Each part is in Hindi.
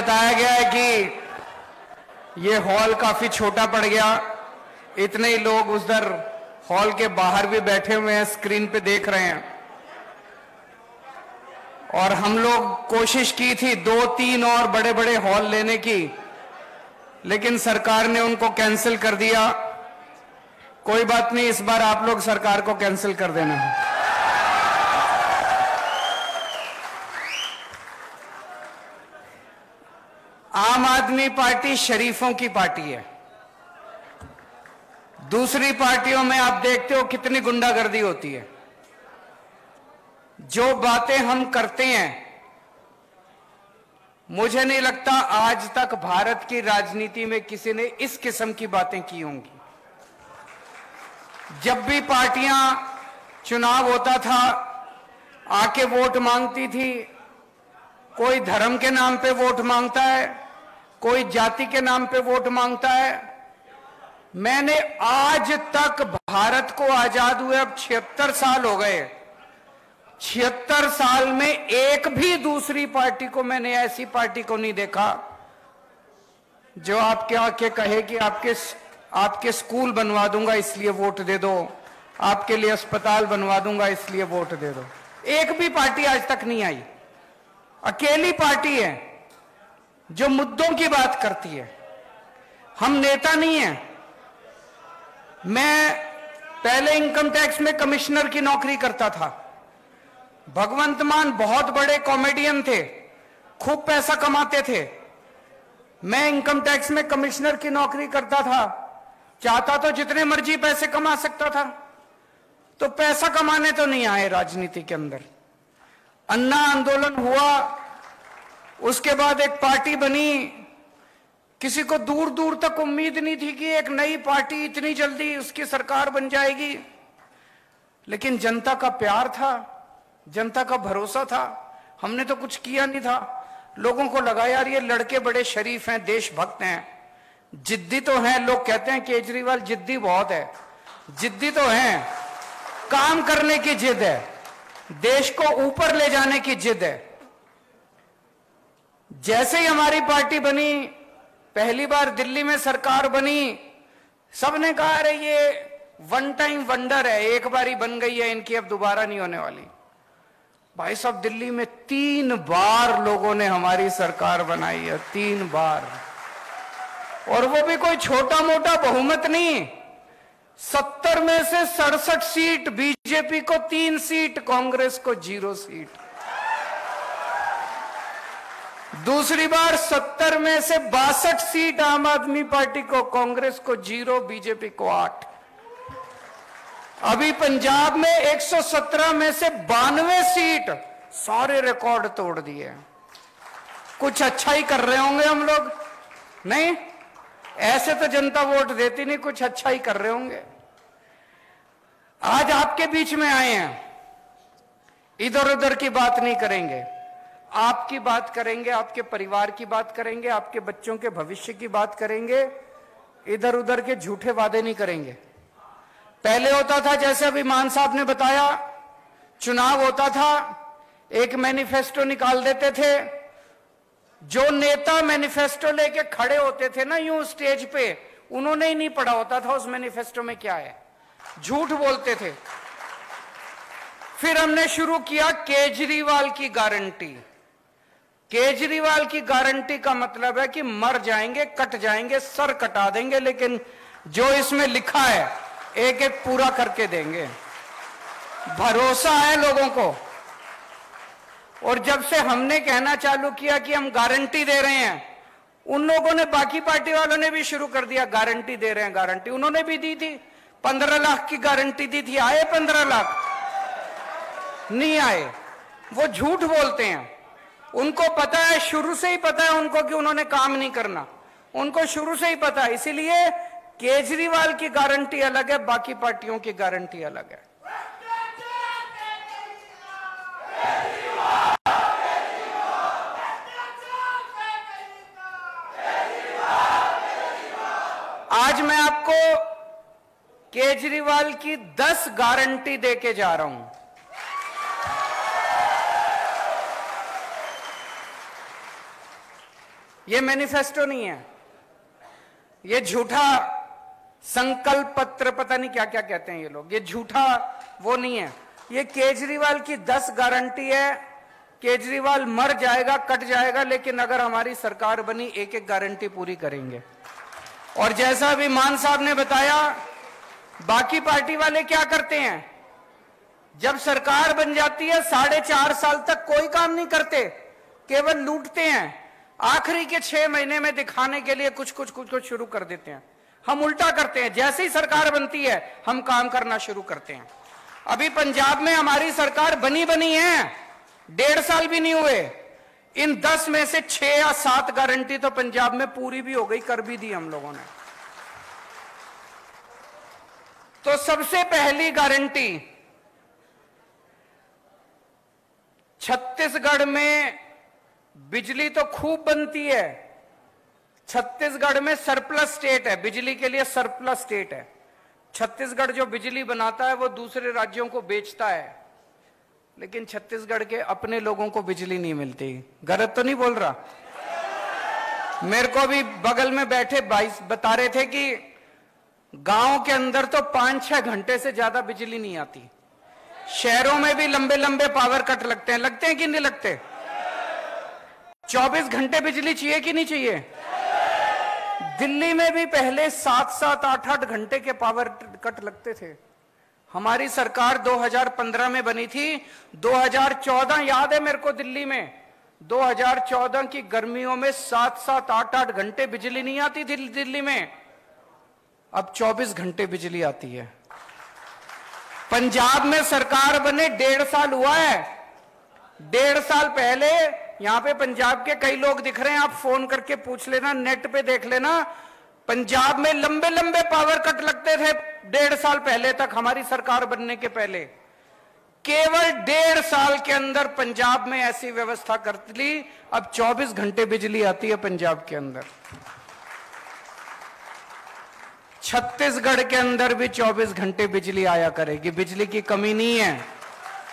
बताया गया है कि ये हॉल काफी छोटा पड़ गया, इतने ही लोग उधर हॉल के बाहर भी बैठे हुए हैं, स्क्रीन पे देख रहे हैं। और हम लोग कोशिश की थी 2-3 और बड़े बड़े हॉल लेने की, लेकिन सरकार ने उनको कैंसिल कर दिया। कोई बात नहीं, इस बार आप लोग सरकार को कैंसिल कर देना है। आम आदमी पार्टी शरीफों की पार्टी है। दूसरी पार्टियों में आप देखते हो कितनी गुंडागर्दी होती है। जो बातें हम करते हैं, मुझे नहीं लगता आज तक भारत की राजनीति में किसी ने इस किस्म की बातें की होंगी। जब भी पार्टियां चुनाव होता था आके वोट मांगती थी, कोई धर्म के नाम पे वोट मांगता है, कोई जाति के नाम पे वोट मांगता है। मैंने आज तक भारत को आजाद हुए अब 76 साल हो गए, 76 साल में एक भी दूसरी पार्टी को मैंने ऐसी पार्टी को नहीं देखा जो आपके आके कहे कि आपके स्कूल बनवा दूंगा इसलिए वोट दे दो, आपके लिए अस्पताल बनवा दूंगा इसलिए वोट दे दो। एक भी पार्टी आज तक नहीं आई। अकेली पार्टी है जो मुद्दों की बात करती है। हम नेता नहीं हैं। मैं पहले इनकम टैक्स में कमिश्नर की नौकरी करता था। भगवंत मान बहुत बड़े कॉमेडियन थे, खूब पैसा कमाते थे। मैं इनकम टैक्स में कमिश्नर की नौकरी करता था, चाहता तो जितने मर्जी पैसे कमा सकता था। तो पैसा कमाने तो नहीं आए राजनीति के अंदर। अन्ना आंदोलन हुआ, उसके बाद एक पार्टी बनी। किसी को दूर दूर तक उम्मीद नहीं थी कि एक नई पार्टी इतनी जल्दी उसकी सरकार बन जाएगी, लेकिन जनता का प्यार था, जनता का भरोसा था। हमने तो कुछ किया नहीं था। लोगों को लगा यार ये लड़के बड़े शरीफ हैं, देशभक्त हैं, जिद्दी तो हैं। लोग कहते हैं केजरीवाल जिद्दी बहुत है, जिद्दी तो हैं, काम करने की जिद है, देश को ऊपर ले जाने की जिद है। जैसे ही हमारी पार्टी बनी, पहली बार दिल्ली में सरकार बनी, सबने कहा अरे ये वन टाइम वंडर है, एक बार ही बन गई है इनकी, अब दोबारा नहीं होने वाली। भाई साहब, दिल्ली में 3 बार लोगों ने हमारी सरकार बनाई है, 3 बार। और वो भी कोई छोटा मोटा बहुमत नहीं। 70 में से 67 सीट बीजेपी को, 3 सीट कांग्रेस को, 0 सीट। दूसरी बार 70 में से 62 सीट आम आदमी पार्टी को, कांग्रेस को 0, बीजेपी को 8। अभी पंजाब में 117 में से 92 सीट, सारे रिकॉर्ड तोड़ दिए। कुछ अच्छा ही कर रहे होंगे हम लोग, नहीं? ऐसे तो जनता वोट देती नहीं, कुछ अच्छा ही कर रहे होंगे। आज आपके बीच में आए हैं, इधर उधर की बात नहीं करेंगे, आपकी बात करेंगे, आपके परिवार की बात करेंगे, आपके बच्चों के भविष्य की बात करेंगे। इधर उधर के झूठे वादे नहीं करेंगे। पहले होता था, जैसे अभी मान साहब ने बताया, चुनाव होता था, एक मैनिफेस्टो निकाल देते थे। जो नेता मैनिफेस्टो लेके खड़े होते थे ना यूं स्टेज पे, उन्होंने ही नहीं पढ़ा होता था उस मैनिफेस्टो में क्या है, झूठ बोलते थे। फिर हमने शुरू किया केजरीवाल की गारंटी। केजरीवाल की गारंटी का मतलब है कि मर जाएंगे, कट जाएंगे, सर कटा देंगे, लेकिन जो इसमें लिखा है एक एक पूरा करके देंगे। भरोसा है लोगों को। और जब से हमने कहना चालू किया कि हम गारंटी दे रहे हैं, उन लोगों ने, बाकी पार्टी वालों ने भी शुरू कर दिया गारंटी दे रहे हैं, गारंटी। उन्होंने भी दी थी, 15 लाख की गारंटी दी थी। आए 15 लाख? नहीं आए। वो झूठ बोलते हैं। उनको पता है, शुरू से ही पता है उनको कि उन्होंने काम नहीं करना, उनको शुरू से ही पता है। इसीलिए केजरीवाल की गारंटी अलग है, बाकी पार्टियों की गारंटी अलग है। आज मैं आपको केजरीवाल की 10 गारंटी देके जा रहा हूं। ये मैनिफेस्टो नहीं है, ये झूठा संकल्प पत्र, पता नहीं क्या क्या कहते हैं ये लोग, ये झूठा वो नहीं है। ये केजरीवाल की 10 गारंटी है। केजरीवाल मर जाएगा, कट जाएगा, लेकिन अगर हमारी सरकार बनी एक एक गारंटी पूरी करेंगे। और जैसा अभी मान साहब ने बताया, बाकी पार्टी वाले क्या करते हैं, जब सरकार बन जाती है 4.5 साल तक कोई काम नहीं करते, केवल लूटते हैं। आखिरी के 6 महीने में दिखाने के लिए कुछ कुछ शुरू कर देते हैं। हम उल्टा करते हैं, जैसे ही सरकार बनती है हम काम करना शुरू करते हैं। अभी पंजाब में हमारी सरकार बनी है, 1.5 साल भी नहीं हुए। इन 10 में से 6 या 7 गारंटी तो पंजाब में पूरी भी हो गई, कर भी दी हम लोगों ने। तो सबसे पहली गारंटी, छत्तीसगढ़ में बिजली तो खूब बनती है। छत्तीसगढ़ में सरप्लस स्टेट है, बिजली के लिए सरप्लस स्टेट है। छत्तीसगढ़ जो बिजली बनाता है वो दूसरे राज्यों को बेचता है, लेकिन छत्तीसगढ़ के अपने लोगों को बिजली नहीं मिलती। गलत तो नहीं बोल रहा? मेरे को भी बगल में बैठे भाई बता रहे थे कि गांव के अंदर तो 5-6 घंटे से ज्यादा बिजली नहीं आती। शहरों में भी लंबे लंबे पावर कट लगते हैं कि नहीं लगते? 24 घंटे बिजली चाहिए कि नहीं चाहिए? दिल्ली में भी पहले 7-7, 8-8 घंटे के पावर कट लगते थे। हमारी सरकार 2015 में बनी थी। 2014 याद है मेरे को, दिल्ली में 2014 की गर्मियों में 7-7, 8-8 घंटे बिजली नहीं आती थी दिल्ली में। अब 24 घंटे बिजली आती है। पंजाब में सरकार बने 1.5 साल हुआ है। 1.5 साल पहले यहां पे पंजाब के कई लोग दिख रहे हैं, आप फोन करके पूछ लेना, नेट पे देख लेना। पंजाब में लंबे लंबे पावर कट लगते थे 1.5 साल पहले तक, हमारी सरकार बनने के पहले। केवल 1.5 साल के अंदर पंजाब में ऐसी व्यवस्था कर ली, अब 24 घंटे बिजली आती है पंजाब के अंदर। छत्तीसगढ़ के अंदर भी 24 घंटे बिजली आया करेगी। बिजली की कमी नहीं है,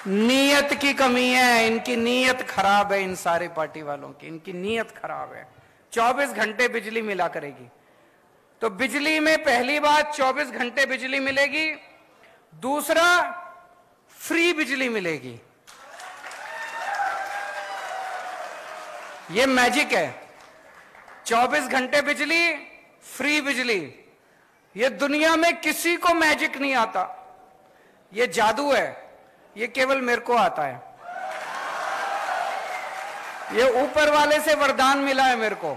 नीयत की कमी है। इनकी नीयत खराब है, इन सारे पार्टी वालों की, इनकी नीयत खराब है। 24 घंटे बिजली मिला करेगी। तो बिजली में पहली बात 24 घंटे बिजली मिलेगी। दूसरा, फ्री बिजली मिलेगी। ये मैजिक है, 24 घंटे बिजली, फ्री बिजली। ये दुनिया में किसी को मैजिक नहीं आता, ये जादू है, ये केवल मेरे को आता है। ये ऊपर वाले से वरदान मिला है मेरे को,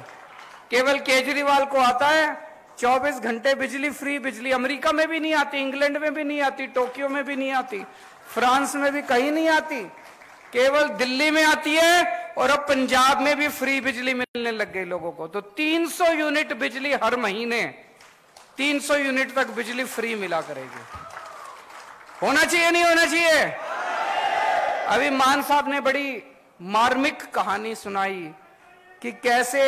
केवल केजरीवाल को आता है 24 घंटे बिजली, फ्री बिजली। अमेरिका में भी नहीं आती, इंग्लैंड में भी नहीं आती, टोक्यो में भी नहीं आती, फ्रांस में भी कहीं नहीं आती, केवल दिल्ली में आती है। और अब पंजाब में भी फ्री बिजली मिलने लग गई लोगों को। तो 300 यूनिट बिजली हर महीने, 300 यूनिट तक बिजली फ्री मिला करेगी। होना चाहिए नहीं होना चाहिए? अभी मान साहब ने बड़ी मार्मिक कहानी सुनाई कि कैसे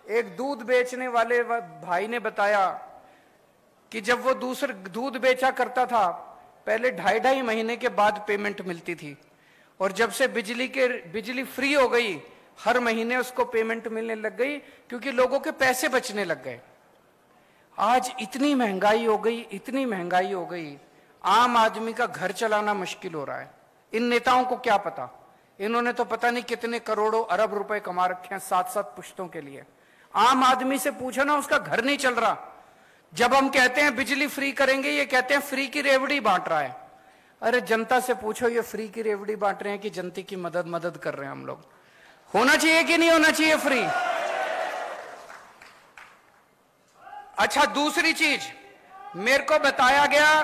एक दूध बेचने वाले भाई ने बताया कि जब वो दूसरे दूध बेचा करता था, पहले 2.5 महीने के बाद पेमेंट मिलती थी, और जब से बिजली फ्री हो गई, हर महीने उसको पेमेंट मिलने लग गई, क्योंकि लोगों के पैसे बचने लग गए। आज इतनी महंगाई हो गई, इतनी महंगाई हो गई, आम आदमी का घर चलाना मुश्किल हो रहा है। इन नेताओं को क्या पता, इन्होंने तो पता नहीं कितने करोड़ों अरब रुपए कमा रखे हैं 7-7 पुश्तों के लिए। आम आदमी से पूछो ना, उसका घर नहीं चल रहा। जब हम कहते हैं बिजली फ्री करेंगे, ये कहते हैं फ्री की रेवड़ी बांट रहा है। अरे जनता से पूछो, ये फ्री की रेवड़ी बांट रहे हैं कि जनता की मदद कर रहे हैं हम लोग? होना चाहिए कि नहीं होना चाहिए फ्री? अच्छा, दूसरी चीज मेरे को बताया गया,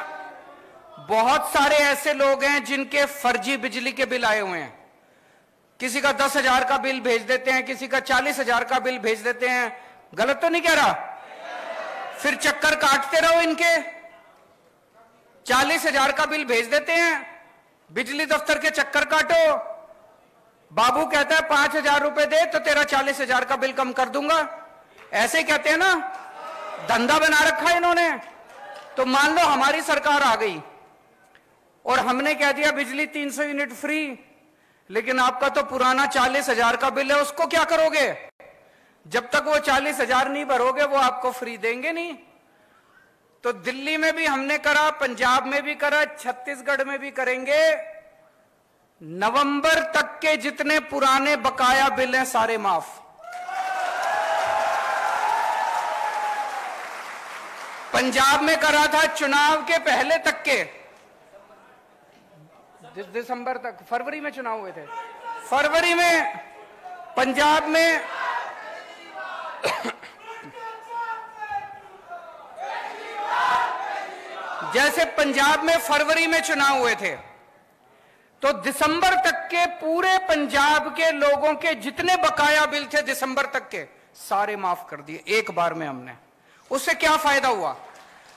बहुत सारे ऐसे लोग हैं जिनके फर्जी बिजली के बिल आए हुए हैं। किसी का 10,000 का बिल भेज देते हैं, किसी का 40,000 का बिल भेज देते हैं। गलत तो नहीं कह रहा? फिर चक्कर काटते रहो इनके। 40,000 का बिल भेज देते हैं, बिजली दफ्तर के चक्कर काटो। बाबू कहता है 5,000 रुपए दे तो तेरा 40,000 का बिल कम कर दूंगा। ऐसे ही कहते हैं ना, धंधा बना रखा है इन्होंने। तो मान लो हमारी सरकार आ गई और हमने कह दिया बिजली 300 यूनिट फ्री, लेकिन आपका तो पुराना 40,000 का बिल है, उसको क्या करोगे? जब तक वो 40,000 नहीं भरोगे वो आपको फ्री देंगे नहीं। तो दिल्ली में भी हमने करा, पंजाब में भी करा, छत्तीसगढ़ में भी करेंगे। नवंबर तक के जितने पुराने बकाया बिल हैं सारे माफ। पंजाब में करा था चुनाव के पहले तक के, दिसंबर तक, फरवरी में चुनाव हुए थे, फरवरी में पंजाब में जैसे पंजाब में फरवरी में चुनाव हुए थे, तो दिसंबर तक के पूरे पंजाब के लोगों के जितने बकाया बिल थे दिसंबर तक के सारे माफ कर दिए एक बार में हमने। उससे क्या फायदा हुआ?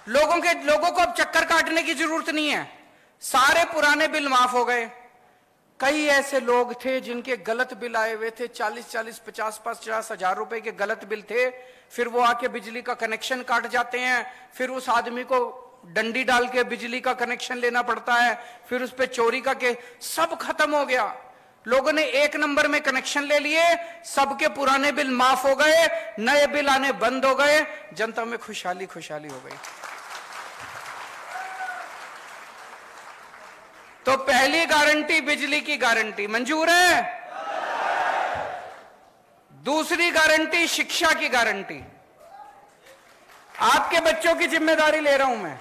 लोगों को अब चक्कर काटने की जरूरत नहीं है, सारे पुराने बिल माफ हो गए। कई ऐसे लोग थे जिनके गलत बिल आए हुए थे, 40-40, 50-50 हजार रुपए के गलत बिल थे, फिर वो आके बिजली का कनेक्शन काट जाते हैं, फिर उस आदमी को डंडी डाल के बिजली का कनेक्शन लेना पड़ता है, फिर उस पे चोरी का के सब खत्म हो गया। लोगों ने एक नंबर में कनेक्शन ले लिए, सबके पुराने बिल माफ हो गए, नए बिल आने बंद हो गए, जनता में खुशहाली खुशहाली हो गई। तो पहली गारंटी बिजली की गारंटी मंजूर है। दूसरी गारंटी शिक्षा की गारंटी। आपके बच्चों की जिम्मेदारी ले रहा हूं मैं,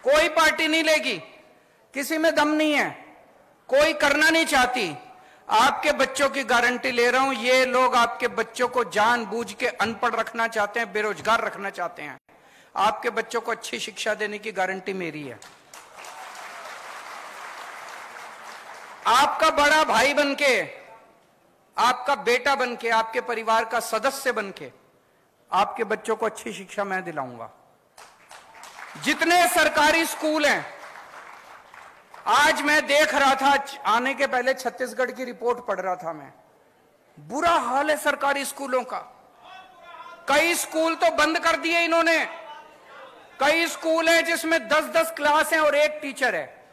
कोई पार्टी नहीं लेगी, किसी में दम नहीं है, कोई करना नहीं चाहती। आपके बच्चों की गारंटी ले रहा हूं। ये लोग आपके बच्चों को जानबूझ के अनपढ़ रखना चाहते हैं, बेरोजगार रखना चाहते हैं। आपके बच्चों को अच्छी शिक्षा देने की गारंटी मेरी है। आपका बड़ा भाई बनके, आपका बेटा बनके, आपके परिवार का सदस्य बनके आपके बच्चों को अच्छी शिक्षा मैं दिलाऊंगा। जितने सरकारी स्कूल हैं, आज मैं देख रहा था, आने के पहले छत्तीसगढ़ की रिपोर्ट पढ़ रहा था मैं, बुरा हाल है सरकारी स्कूलों का। कई स्कूल तो बंद कर दिए इन्होंने। कई स्कूल हैं जिसमें 10-10 क्लास हैं और एक टीचर है।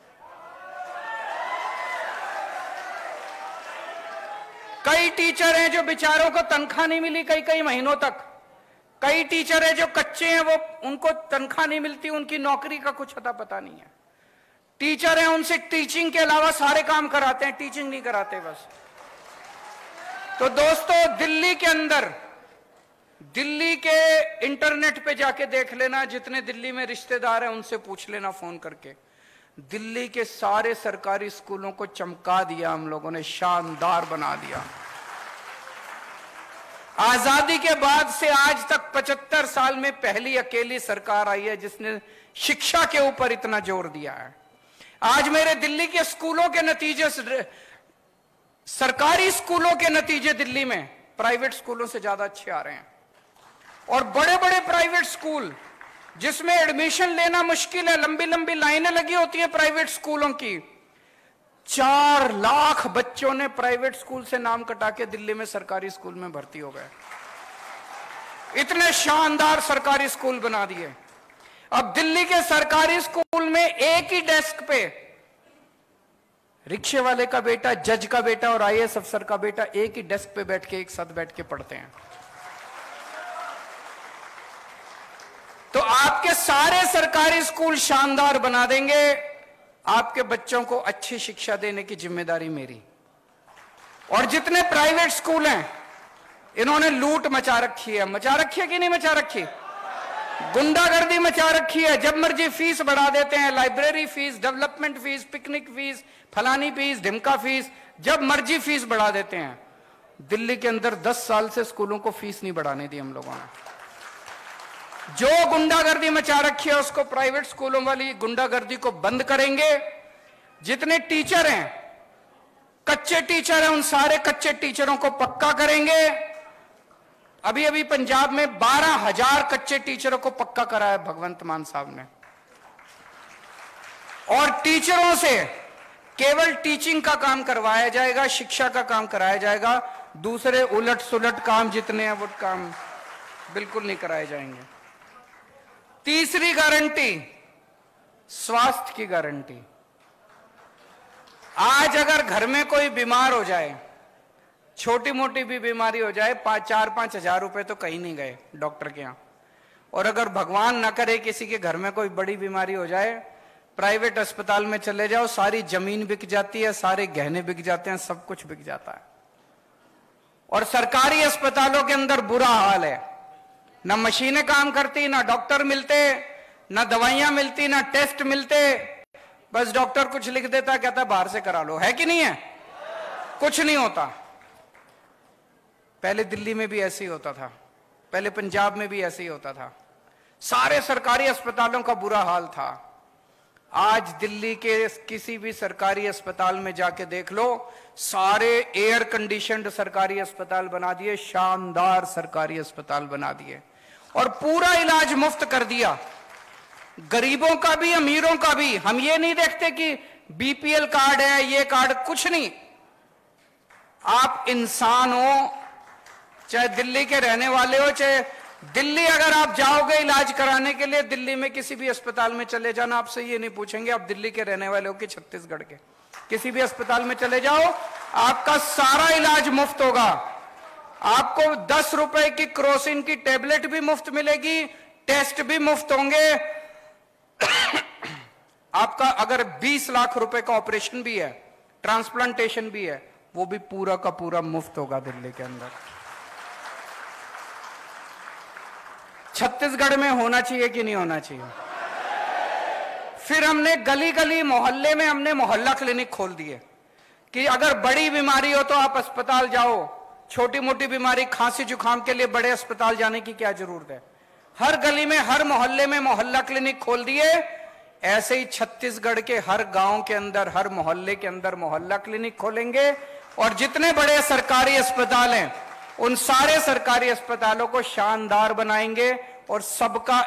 कई टीचर हैं जो बेचारों को तनख्वाह नहीं मिली कई कई महीनों तक। कई टीचर हैं जो कच्चे हैं, वो उनको तनख्वाह नहीं मिलती, उनकी नौकरी का कुछ अता पता नहीं है। टीचर हैं, उनसे टीचिंग के अलावा सारे काम कराते हैं, टीचिंग नहीं कराते बस। तो दोस्तों, दिल्ली के अंदर, दिल्ली के इंटरनेट पे जाके देख लेना, जितने दिल्ली में रिश्तेदार हैं उनसे पूछ लेना फोन करके, दिल्ली के सारे सरकारी स्कूलों को चमका दिया हम लोगों ने, शानदार बना दिया। आजादी के बाद से आज तक 75 साल में पहली अकेली सरकार आई है जिसने शिक्षा के ऊपर इतना जोर दिया है। आज मेरे दिल्ली के स्कूलों के नतीजे, सरकारी स्कूलों के नतीजे दिल्ली में प्राइवेट स्कूलों से ज्यादा अच्छे आ रहे हैं। और बड़े बड़े प्राइवेट स्कूल जिसमें एडमिशन लेना मुश्किल है, लंबी लंबी लाइनें लगी होती है प्राइवेट स्कूलों की, 4 लाख बच्चों ने प्राइवेट स्कूल से नाम कटा के दिल्ली में सरकारी स्कूल में भर्ती हो गए। इतने शानदार सरकारी स्कूल बना दिए। अब दिल्ली के सरकारी स्कूल में एक ही डेस्क पे रिक्शे वाले का बेटा, जज का बेटा और आईएएस अफसर का बेटा एक ही डेस्क पे बैठ के एक साथ बैठ के पढ़ते हैं। तो आपके सारे सरकारी स्कूल शानदार बना देंगे। आपके बच्चों को अच्छी शिक्षा देने की जिम्मेदारी मेरी। और जितने प्राइवेट स्कूल हैं, इन्होंने लूट मचा रखी है। मचा रखी है कि नहीं मचा रखी? गुंडागर्दी मचा रखी है। जब मर्जी फीस बढ़ा देते हैं, library fees, development fees, picnic fees, फलानी फीस, ढिमका फीस, जब मर्जी फीस बढ़ा देते हैं। दिल्ली के अंदर 10 साल से स्कूलों को फीस नहीं बढ़ाने दी हम लोगों ने। जो गुंडागर्दी मचा रखी है उसको, प्राइवेट स्कूलों वाली गुंडागर्दी को बंद करेंगे। जितने टीचर हैं, कच्चे टीचर हैं, उन सारे कच्चे टीचरों को पक्का करेंगे। अभी अभी पंजाब में 12,000 कच्चे टीचरों को पक्का कराया भगवंत मान साहब ने। और टीचरों से केवल टीचिंग का काम करवाया जाएगा, शिक्षा का काम कराया जाएगा। दूसरे उलट सुलट काम जितने हैं वो काम बिल्कुल नहीं कराए जाएंगे। तीसरी गारंटी, स्वास्थ्य की गारंटी। आज अगर घर में कोई बीमार हो जाए, छोटी मोटी भी बीमारी हो जाए 4-5 हजार रुपए तो कहीं नहीं गए डॉक्टर के यहाँ। और अगर भगवान ना करे किसी के घर में कोई बड़ी बीमारी हो जाए, प्राइवेट अस्पताल में चले जाओ, सारी जमीन बिक जाती है, सारे गहने बिक जाते हैं, सब कुछ बिक जाता है। और सरकारी अस्पतालों के अंदर बुरा हाल है, ना मशीनें काम करती, ना डॉक्टर मिलते, ना दवाइयां मिलती, ना टेस्ट मिलते। बस डॉक्टर कुछ लिख देता, कहता बाहर से करा लो, है कि नहीं है? कुछ नहीं होता। पहले दिल्ली में भी ऐसे ही होता था, पहले पंजाब में भी ऐसे ही होता था, सारे सरकारी अस्पतालों का बुरा हाल था। आज दिल्ली के किसी भी सरकारी अस्पताल में जाके देख लो, सारे एयर कंडीशनड सरकारी अस्पताल बना दिए, शानदार सरकारी अस्पताल बना दिए, और पूरा इलाज मुफ्त कर दिया, गरीबों का भी अमीरों का भी। हम ये नहीं देखते कि बीपीएल कार्ड है, ये कार्ड, कुछ नहीं। आप इंसान हो, चाहे दिल्ली के रहने वाले हो, चाहे दिल्ली अगर आप जाओगे इलाज कराने के लिए, दिल्ली में किसी भी अस्पताल में चले जाना, आपसे ये नहीं पूछेंगे आप दिल्ली के रहने वाले हो कि छत्तीसगढ़ के। किसी भी अस्पताल में चले जाओ, आपका सारा इलाज मुफ्त होगा। आपको 10 रुपए की क्रोसिन की टेबलेट भी मुफ्त मिलेगी, टेस्ट भी मुफ्त होंगे। आपका अगर 20 लाख रुपए का ऑपरेशन भी है, ट्रांसप्लांटेशन भी है, वो भी पूरा का पूरा मुफ्त होगा दिल्ली के अंदर। छत्तीसगढ़ में होना चाहिए कि नहीं होना चाहिए? फिर हमने गली गली मोहल्ले में हमने मोहल्ला क्लिनिक खोल दिए कि अगर बड़ी बीमारी हो तो आप अस्पताल जाओ, छोटी मोटी बीमारी खांसी जुकाम के लिए बड़े अस्पताल जाने की क्या जरूरत है। हर गली में, हर मोहल्ले में मोहल्ला क्लिनिक खोल दिए। ऐसे ही छत्तीसगढ़ के हर गांव के अंदर, हर मोहल्ले के अंदर मोहल्ला क्लिनिक खोलेंगे, और जितने बड़े सरकारी अस्पताल हैं उन सारे सरकारी अस्पतालों को शानदार बनाएंगे, और सबका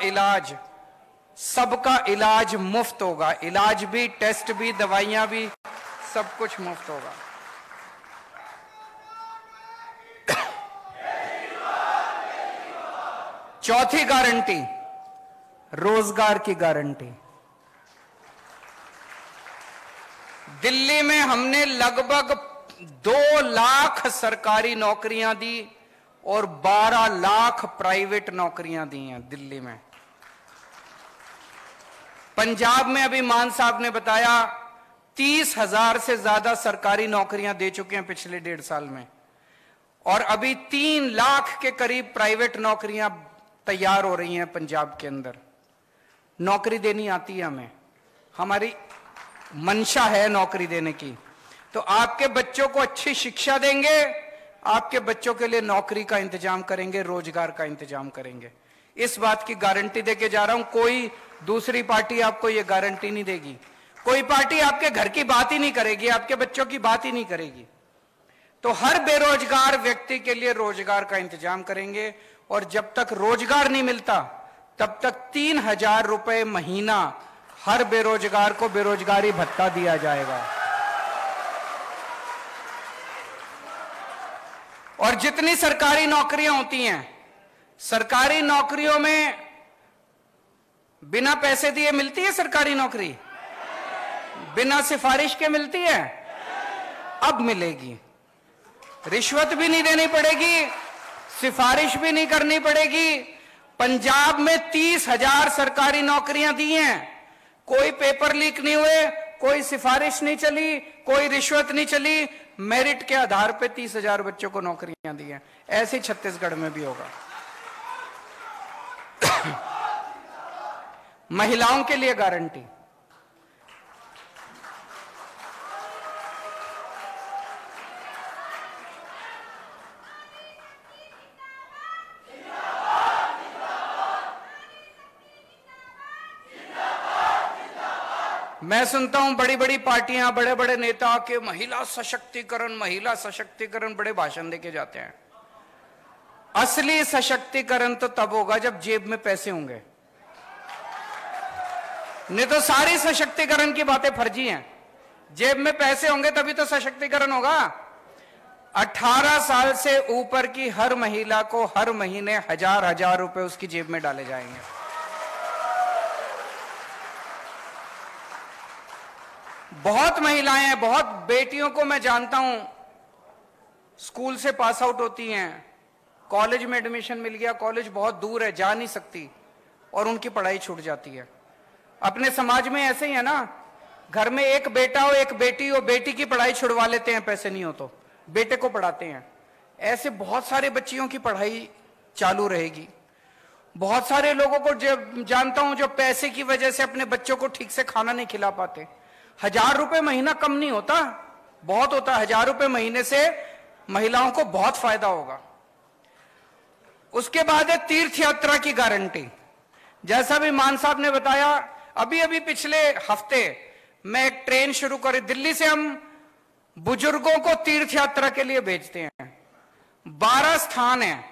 इलाज मुफ्त होगा। इलाज भी, टेस्ट भी, दवाइयां भी, सब कुछ मुफ्त होगा। चौथी गारंटी, रोजगार की गारंटी। दिल्ली में हमने लगभग 2 लाख सरकारी नौकरियां दी और 12 लाख प्राइवेट नौकरियां दी हैं दिल्ली में। पंजाब में अभी मान साहब ने बताया 30,000 से ज्यादा सरकारी नौकरियां दे चुके हैं पिछले 1.5 साल में, और अभी 3 लाख के करीब प्राइवेट नौकरियां तैयार हो रही हैं पंजाब के अंदर। नौकरी देनी आती है हमें, हमारी मंशा है नौकरी देने की। तो आपके बच्चों को अच्छी शिक्षा देंगे, आपके बच्चों के लिए नौकरी का इंतजाम करेंगे, रोजगार का इंतजाम करेंगे। इस बात की गारंटी देके जा रहा हूं। कोई दूसरी पार्टी आपको यह गारंटी नहीं देगी। कोई पार्टी आपके घर की बात ही नहीं करेगी, आपके बच्चों की बात ही नहीं करेगी। तो हर बेरोजगार व्यक्ति के लिए रोजगार का इंतजाम करेंगे, और जब तक रोजगार नहीं मिलता तब तक 3,000 रुपए महीना हर बेरोजगार को बेरोजगारी भत्ता दिया जाएगा। और जितनी सरकारी नौकरियां होती हैं, सरकारी नौकरियों में बिना पैसे दिए मिलती है सरकारी नौकरी? बिना सिफारिश के मिलती है? अब मिलेगी। रिश्वत भी नहीं देनी पड़ेगी, सिफारिश भी नहीं करनी पड़ेगी। पंजाब में 30,000 सरकारी नौकरियां दी हैं, कोई पेपर लीक नहीं हुए, कोई सिफारिश नहीं चली, कोई रिश्वत नहीं चली, मेरिट के आधार पे 30,000 बच्चों को नौकरियां दी हैं। ऐसे छत्तीसगढ़ में भी होगा। महिलाओं के लिए गारंटी, मैं सुनता हूं बड़ी बड़ी पार्टियां, बड़े बड़े नेता के महिला सशक्तिकरण बड़े भाषण देके जाते हैं। असली सशक्तिकरण तो तब होगा जब जेब में पैसे होंगे, नहीं तो सारी सशक्तिकरण की बातें फर्जी हैं। जेब में पैसे होंगे तभी तो सशक्तिकरण होगा। 18 साल से ऊपर की हर महिला को हर महीने 1,000 रुपए उसकी जेब में डाले जाएंगे। बहुत महिलाएं, बहुत बेटियों को मैं जानता हूं स्कूल से पास आउट होती हैं, कॉलेज में एडमिशन मिल गया, कॉलेज बहुत दूर है, जा नहीं सकती, और उनकी पढ़ाई छूट जाती है। अपने समाज में ऐसे ही है ना, घर में एक बेटा हो एक बेटी हो, बेटी की पढ़ाई छुड़वा लेते हैं, पैसे नहीं हो तो बेटे को पढ़ाते हैं। ऐसे बहुत सारे बच्चियों की पढ़ाई चालू रहेगी। बहुत सारे लोगों को जो जानता हूं जो पैसे की वजह से अपने बच्चों को ठीक से खाना नहीं खिला पाते। 1000 रुपए महीना कम नहीं होता, बहुत होता। 1000 रुपए महीने से महिलाओं को बहुत फायदा होगा। उसके बाद है तीर्थ यात्रा की गारंटी। जैसा भी मान साहब ने बताया, अभी अभी पिछले हफ्ते मैं एक ट्रेन शुरू करी, दिल्ली से हम बुजुर्गों को तीर्थ यात्रा के लिए भेजते हैं। 12 स्थान हैं,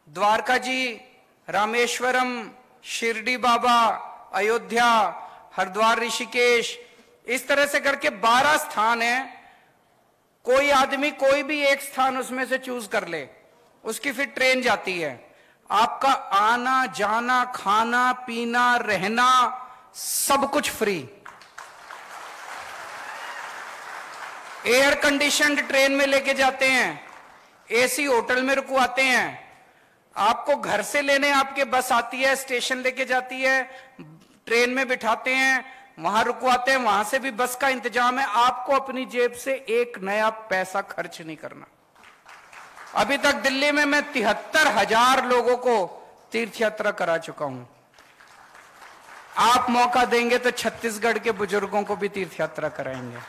द्वारका जी, रामेश्वरम, शिरडी बाबा, अयोध्या, हरिद्वार, ऋषिकेश, इस तरह से करके 12 स्थान हैं। कोई आदमी कोई भी एक स्थान उसमें से चूज कर ले, उसकी फिर ट्रेन जाती है। आपका आना जाना, खाना पीना, रहना, सब कुछ फ्री। एयर कंडीशनड ट्रेन में लेके जाते हैं, एसी होटल में रुकवाते हैं। आपको घर से लेने आपके बस आती है, स्टेशन लेके जाती है, ट्रेन में बिठाते हैं, वहां रुकवाते हैं, वहां से भी बस का इंतजाम है। आपको अपनी जेब से एक नया पैसा खर्च नहीं करना। अभी तक दिल्ली में मैं 73,000 लोगों को तीर्थ यात्रा करा चुका हूं। आप मौका देंगे तो छत्तीसगढ़ के बुजुर्गों को भी तीर्थ यात्रा कराएंगे।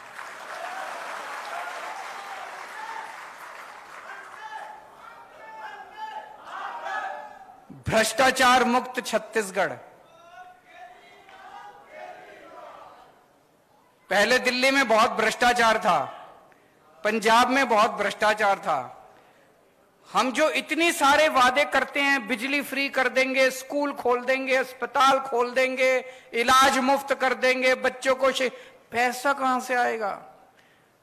भ्रष्टाचार मुक्त छत्तीसगढ़। पहले दिल्ली में बहुत भ्रष्टाचार था, पंजाब में बहुत भ्रष्टाचार था। हम जो इतनी सारे वादे करते हैं, बिजली फ्री कर देंगे, स्कूल खोल देंगे, अस्पताल खोल देंगे, इलाज मुफ्त कर देंगे, बच्चों को पैसा कहां से आएगा?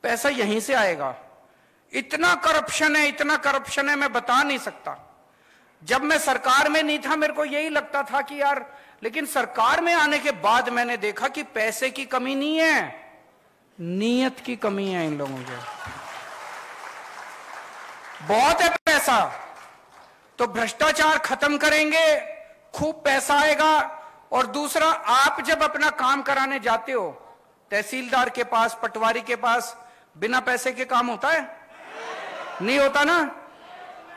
पैसा यहीं से आएगा। इतना करप्शन है, इतना करप्शन है, मैं बता नहीं सकता। जब मैं सरकार में नहीं था मेरे को यही लगता था कि यार, लेकिन सरकार में आने के बाद मैंने देखा कि पैसे की कमी नहीं है, नीयत की कमी है इन लोगों के। बहुत है पैसा, तो भ्रष्टाचार खत्म करेंगे, खूब पैसा आएगा। और दूसरा, आप जब अपना काम कराने जाते हो तहसीलदार के पास, पटवारी के पास, बिना पैसे के काम होता है? नहीं होता ना।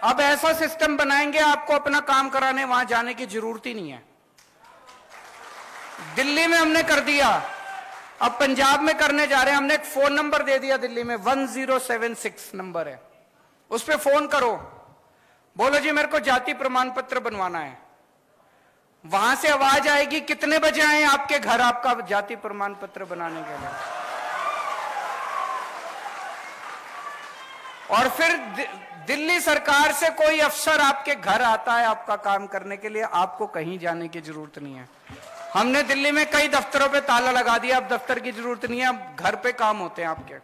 अब ऐसा सिस्टम बनाएंगे, आपको अपना काम कराने वहां जाने की जरूरत ही नहीं है। दिल्ली में हमने कर दिया, अब पंजाब में करने जा रहे हैं। हमने एक फोन नंबर दे दिया दिल्ली में, 1076 नंबर है, उस पर फोन करो, बोलो जी मेरे को जाति प्रमाण पत्र बनवाना है। वहां से आवाज आएगी, कितने बजे आए आपके घर आपका जाति प्रमाण पत्र बनाने के लिए। और फिर दिल्ली सरकार से कोई अफसर आपके घर आता है आपका काम करने के लिए, आपको कहीं जाने की जरूरत नहीं है। हमने दिल्ली में कई दफ्तरों पे ताला लगा दिया, अब दफ्तर की जरूरत नहीं है, अब घर पे काम होते हैं आपके।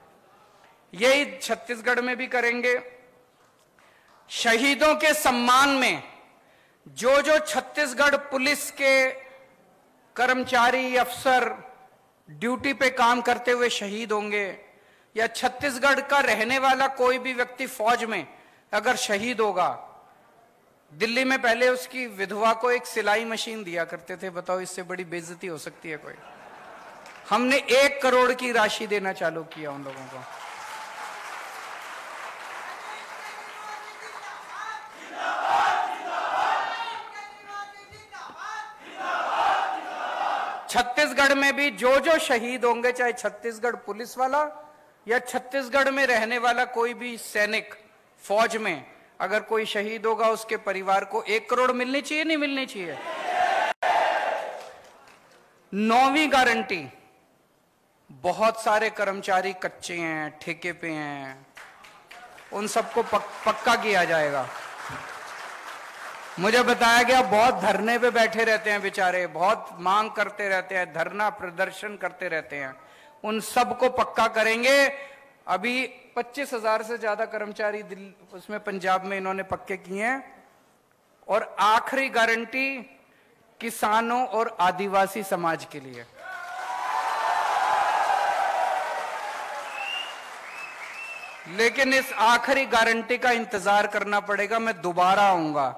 यही छत्तीसगढ़ में भी करेंगे। शहीदों के सम्मान में जो जो छत्तीसगढ़ पुलिस के कर्मचारी, अफसर ड्यूटी पे काम करते हुए शहीद होंगे, या छत्तीसगढ़ का रहने वाला कोई भी व्यक्ति फौज में अगर शहीद होगा, दिल्ली में पहले उसकी विधवा को एक सिलाई मशीन दिया करते थे। बताओ, इससे बड़ी बेइज्जती हो सकती है कोई? हमने 1 करोड़ की राशि देना चालू किया उन लोगों को। छत्तीसगढ़ में भी जो जो शहीद होंगे, चाहे छत्तीसगढ़ पुलिस वाला या छत्तीसगढ़ में रहने वाला कोई भी सैनिक, फौज में अगर कोई शहीद होगा, उसके परिवार को 1 करोड़ मिलनी चाहिए, नहीं मिलनी चाहिए? 9वीं गारंटी, बहुत सारे कर्मचारी कच्चे हैं, ठेके पे हैं, उन सबको पक्का किया जाएगा। मुझे बताया गया बहुत धरने पे बैठे रहते हैं बेचारे, बहुत मांग करते रहते हैं, धरना प्रदर्शन करते रहते हैं, उन सबको पक्का करेंगे। अभी 25,000 से ज्यादा कर्मचारी उसमें पंजाब में इन्होंने पक्के किए हैं। और आखिरी गारंटी किसानों और आदिवासी समाज के लिए। लेकिन इस आखिरी गारंटी का इंतजार करना पड़ेगा, मैं दोबारा आऊंगा।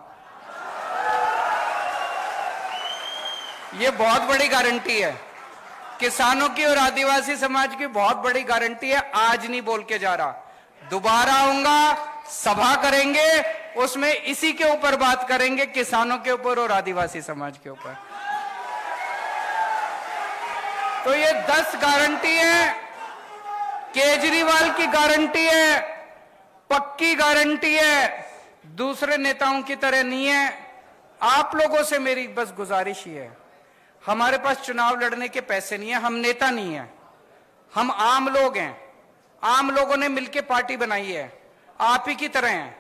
ये बहुत बड़ी गारंटी है, किसानों की और आदिवासी समाज की बहुत बड़ी गारंटी है। आज नहीं बोल के जा रहा, दोबारा आऊंगा, सभा करेंगे, उसमें इसी के ऊपर बात करेंगे, किसानों के ऊपर और आदिवासी समाज के ऊपर। तो ये 10 गारंटी है, केजरीवाल की गारंटी है, पक्की गारंटी है, दूसरे नेताओं की तरह नहीं है। आप लोगों से मेरी बस गुजारिश ही है, हमारे पास चुनाव लड़ने के पैसे नहीं है, हम नेता नहीं है, हम आम लोग हैं। आम लोगों ने मिलकर पार्टी बनाई है, आप ही की तरह हैं।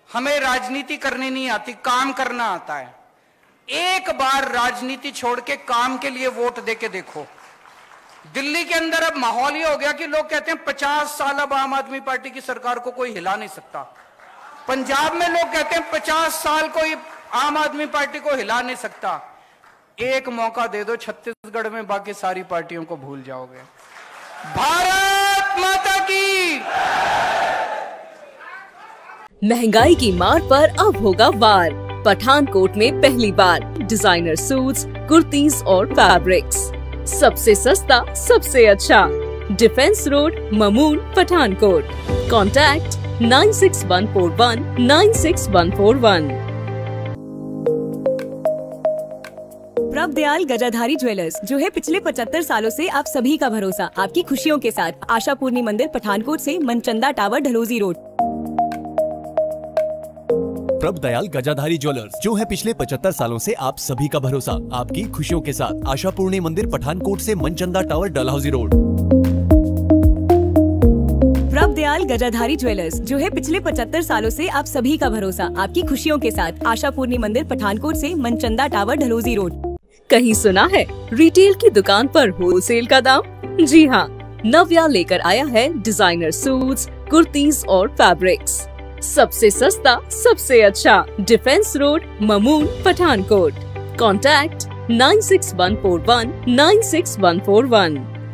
हमें राजनीति करनी नहीं आती, काम करना आता है। एक बार राजनीति छोड़ के काम के लिए वोट देके देखो। दिल्ली के अंदर अब माहौल ये हो गया कि लोग कहते हैं 50 साल अब आम आदमी पार्टी की सरकार को कोई हिला नहीं सकता। पंजाब में लोग कहते हैं 50 साल कोई आम आदमी पार्टी को हिला नहीं सकता। एक मौका दे दो छत्तीसगढ़ में, बाकी सारी पार्टियों को भूल जाओगे। भारत माता की। महंगाई की मार पर अब होगा वार। पठानकोट में पहली बार डिजाइनर सूट्स, कुर्तीज और फैब्रिक्स सबसे सस्ता सबसे अच्छा। Defence road, Mamun, Pathankot. Contact 96141 96141। Prabhdayal Gajadhari jewellers, जो है पिछले 75 सालों से आप सभी का भरोसा, आपकी खुशियों के साथ। आशापूर्णी मंदिर, पठानकोट से Manchanda tower, Dalhousie road. Prabhdayal Gajadhari jewellers, जो है पिछले 75 सालों से आप सभी का भरोसा, आपकी खुशियों के साथ। आशापूर्णी मंदिर, पठानकोट से Manchanda tower, Dalhousie road. Prabhdayal Gajadhari jewellers, जो है पिछले 75 सालों से आप सभी का भरोसा, आपकी खुशियों के साथ। आशापूर्णी मंदिर, पठानकोट से मनचंदा टावर, ढलोजी रोड। कहीं सुना है रिटेल की दुकान पर होलसेल का दाम? जी हाँ, नव्या लेकर आया है डिजाइनर सूट्स, कुर्तीज और फैब्रिक्स सबसे सस्ता सबसे अच्छा। Defence road, Mamun, Pathankot. Contact 96141 96141।